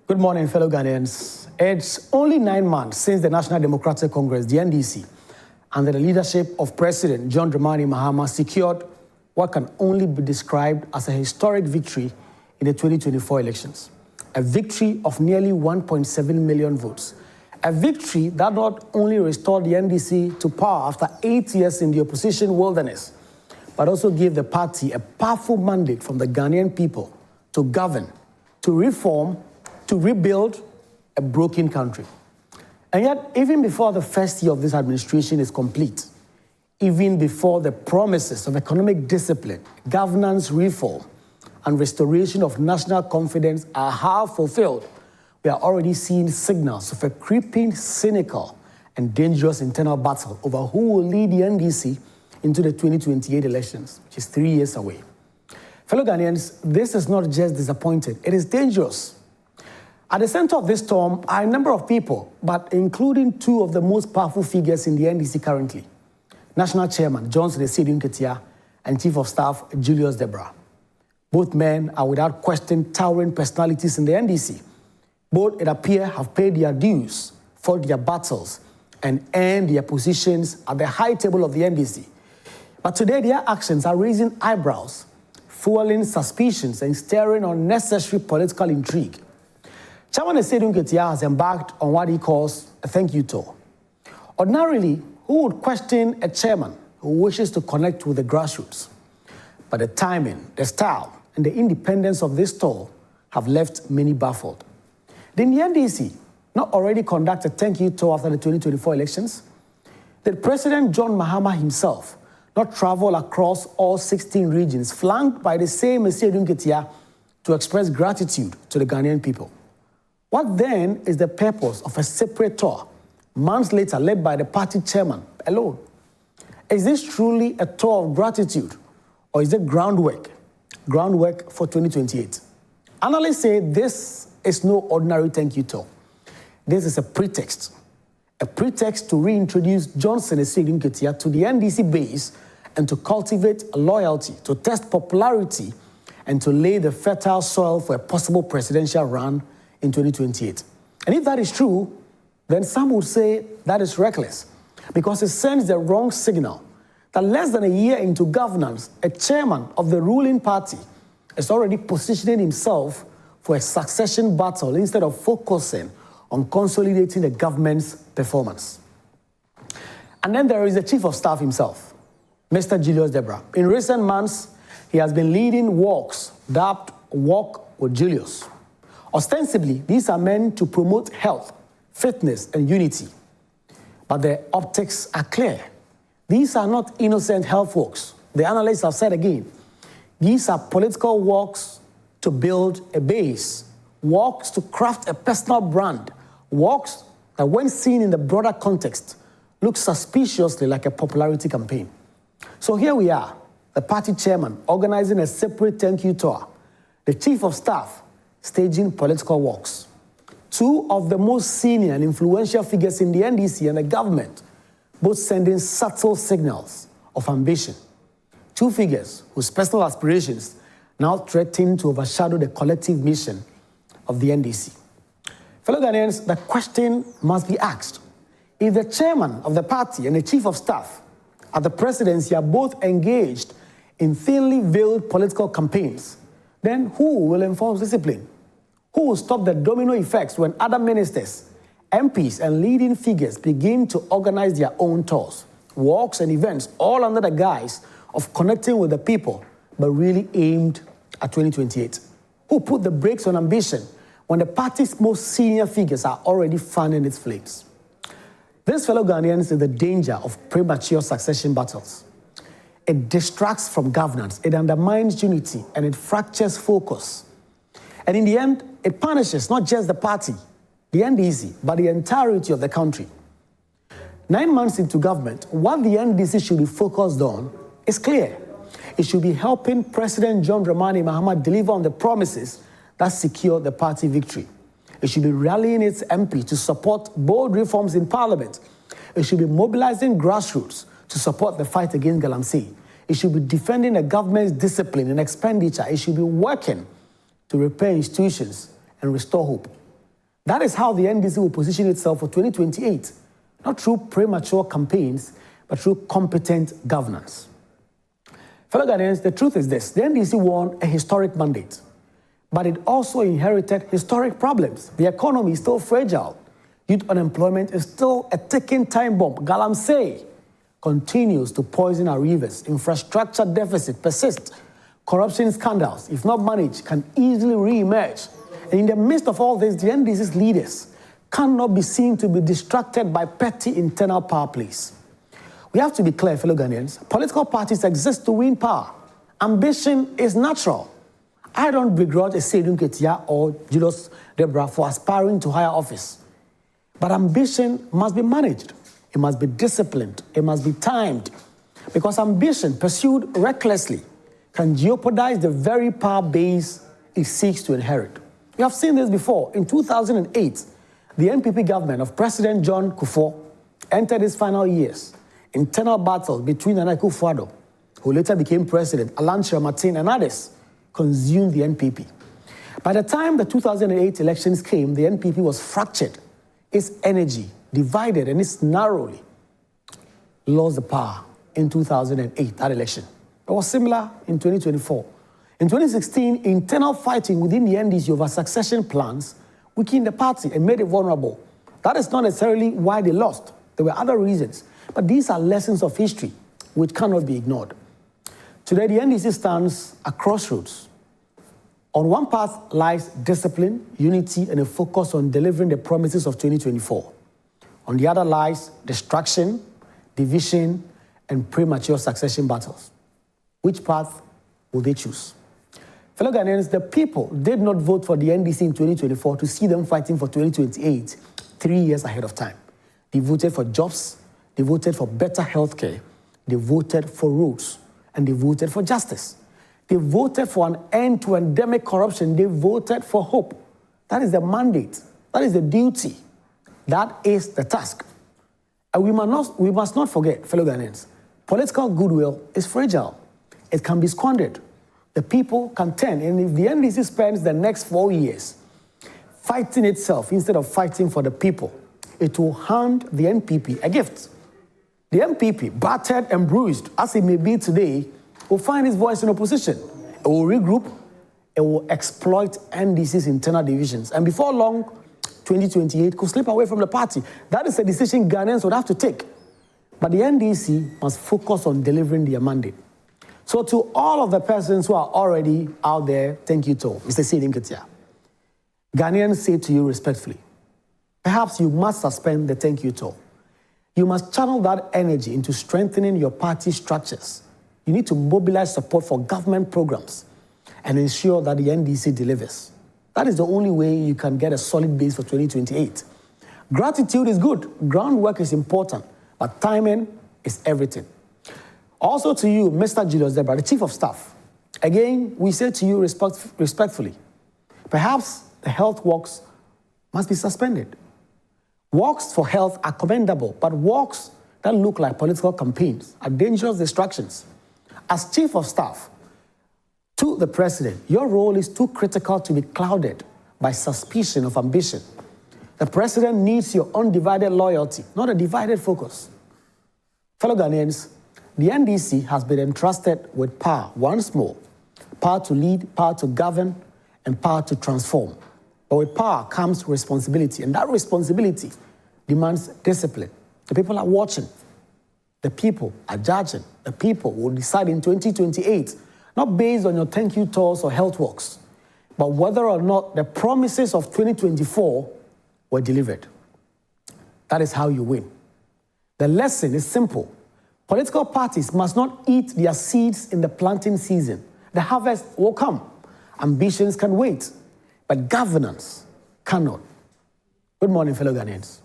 Good morning, fellow Ghanaians. It's only 9 months since the National Democratic Congress, the NDC, under the leadership of President John Dramani Mahama, secured what can only be described as a historic victory in the 2024 elections. A victory of nearly 1.7 million votes. A victory that not only restored the NDC to power after 8 years in the opposition wilderness, but also gave the party a powerful mandate from the Ghanaian people to govern, to reform, to rebuild a broken country. And yet, even before the first year of this administration is complete, even before the promises of economic discipline, governance reform, and restoration of national confidence are half fulfilled, we are already seeing signals of a creeping, cynical, and dangerous internal battle over who will lead the NDC into the 2028 elections, which is 3 years away. Fellow Ghanaians, this is not just disappointing, it is dangerous. At the center of this storm are a number of people, but including two of the most powerful figures in the NDC currently. National Chairman Johnson Ketia and Chief of Staff Julius Debra. Both men are without question towering personalities in the NDC. Both, it appears, have paid their dues, fought their battles, and earned their positions at the high table of the NDC. But today, their actions are raising eyebrows, fueling suspicions, and stirring unnecessary political intrigue. Chairman Ketia has embarked on what he calls a thank you tour. Ordinarily, who would question a chairman who wishes to connect with the grassroots? But the timing, the style, and the independence of this tour have left many baffled. Did the NDC not already conduct a thank you tour after the 2024 elections? Did President John Mahama himself not travel across all 16 regions, flanked by the same Ketia, to express gratitude to the Ghanaian people? What then is the purpose of a separate tour, months later led by the party chairman alone? Is this truly a tour of gratitude, or is it groundwork for 2028? Analysts say this is no ordinary thank you tour. This is a pretext to reintroduce Johnson Ketia to the NDC base and to cultivate loyalty, to test popularity, and to lay the fertile soil for a possible presidential run in 2028. And if that is true, then some would say that is reckless because it sends the wrong signal that less than a year into governance, a chairman of the ruling party is already positioning himself for a succession battle instead of focusing on consolidating the government's performance. And then there is the Chief of Staff himself, Mr. Julius Debra. In recent months, he has been leading walks dubbed Walk with Julius. Ostensibly, these are meant to promote health, fitness, and unity. But the optics are clear. These are not innocent health walks. The analysts have said again, these are political walks to build a base, walks to craft a personal brand, walks that when seen in the broader context, look suspiciously like a popularity campaign. So here we are, the party chairman organizing a separate thank you tour, the Chief of Staff staging political walks. Two of the most senior and influential figures in the NDC and the government, both sending subtle signals of ambition. Two figures whose personal aspirations now threaten to overshadow the collective mission of the NDC. Fellow Ghanaians, the question must be asked. If the chairman of the party and the chief of staff at the presidency are both engaged in thinly veiled political campaigns, then who will enforce discipline? Who will stop the domino effects when other ministers, MPs, and leading figures begin to organize their own tours, walks, and events, all under the guise of connecting with the people, but really aimed at 2028? Who put the brakes on ambition when the party's most senior figures are already fanning its flames? This, fellow Ghanaians, is the danger of premature succession battles. It distracts from governance, it undermines unity, and it fractures focus. And in the end, it punishes not just the party, the NDC, but the entirety of the country. 9 months into government, what the NDC should be focused on is clear. It should be helping President John Dramani Mahama deliver on the promises that secure the party victory. It should be rallying its MP to support bold reforms in Parliament. It should be mobilizing grassroots to support the fight against galamsey. It should be defending the government's discipline and expenditure. It should be working to repair institutions and restore hope. That is how the NDC will position itself for 2028, not through premature campaigns, but through competent governance. Fellow Ghanaians, the truth is this: the NDC won a historic mandate, but it also inherited historic problems. The economy is still fragile. Youth unemployment is still a ticking time bomb. Galamsey continues to poison our rivers. Infrastructure deficit persists. Corruption scandals, if not managed, can easily re-emerge. And in the midst of all this, the NDC's leaders cannot be seen to be distracted by petty internal power plays. We have to be clear, fellow Ghanaians. Political parties exist to win power. Ambition is natural. I don't begrudge a Seydou Ketia or Julius Debra for aspiring to higher office. But ambition must be managed. It must be disciplined. It must be timed. Because ambition pursued recklessly can jeopardize the very power base it seeks to inherit. We have seen this before. In 2008, the NPP government of President John Kufuor entered its final years. Internal battles between Nana Akufo-Addo, who later became president, Alan Shermatin, and others consumed the NPP. By the time the 2008 elections came, the NPP was fractured. Its energy divided, and it's narrowly lost the power in 2008, that election. It was similar in 2024. In 2016, internal fighting within the NDC over succession plans weakened the party and made it vulnerable. That is not necessarily why they lost. There were other reasons. But these are lessons of history which cannot be ignored. Today, the NDC stands at crossroads. On one path lies discipline, unity, and a focus on delivering the promises of 2024. On the other lies distraction, division, and premature succession battles. Which path will they choose? Fellow Ghanaians, the people did not vote for the NDC in 2024 to see them fighting for 2028, 3 years ahead of time. They voted for jobs, they voted for better health care, they voted for roads, and they voted for justice. They voted for an end to endemic corruption. They voted for hope. That is the mandate. That is the duty. That is the task. And we must not forget, fellow Ghanaians, political goodwill is fragile. It can be squandered. The people can turn. And if the NDC spends the next 4 years fighting itself instead of fighting for the people, it will hand the NPP a gift. The NPP, battered and bruised as it may be today, will find its voice in opposition. It will regroup. It will exploit NDC's internal divisions. And before long, 2028 could slip away from the party. That is a decision Ghanaians would have to take. But the NDC must focus on delivering their mandate. So to all of the persons who are already out there, thank you to Mr. Seydou Ketia. Ghanaians say to you respectfully, perhaps you must suspend the thank you toll. You must channel that energy into strengthening your party structures. You need to mobilize support for government programs and ensure that the NDC delivers. That is the only way you can get a solid base for 2028. Gratitude is good, groundwork is important, but timing is everything. Also to you, Mr. Julius Debra, the Chief of Staff, again, we say to you respectfully, perhaps the health walks must be suspended. Walks for health are commendable, but walks that look like political campaigns are dangerous distractions. As Chief of Staff to the President, your role is too critical to be clouded by suspicion of ambition. The President needs your undivided loyalty, not a divided focus. Fellow Ghanaians, the NDC has been entrusted with power once more. Power to lead, power to govern, and power to transform. But with power comes responsibility, and that responsibility demands discipline. The people are watching. The people are judging. The people will decide in 2028, not based on your thank you tours or health walks, but whether or not the promises of 2024 were delivered. That is how you win. The lesson is simple. Political parties must not eat their seeds in the planting season. The harvest will come. Ambitions can wait, but governance cannot. Good morning, fellow Ghanaians.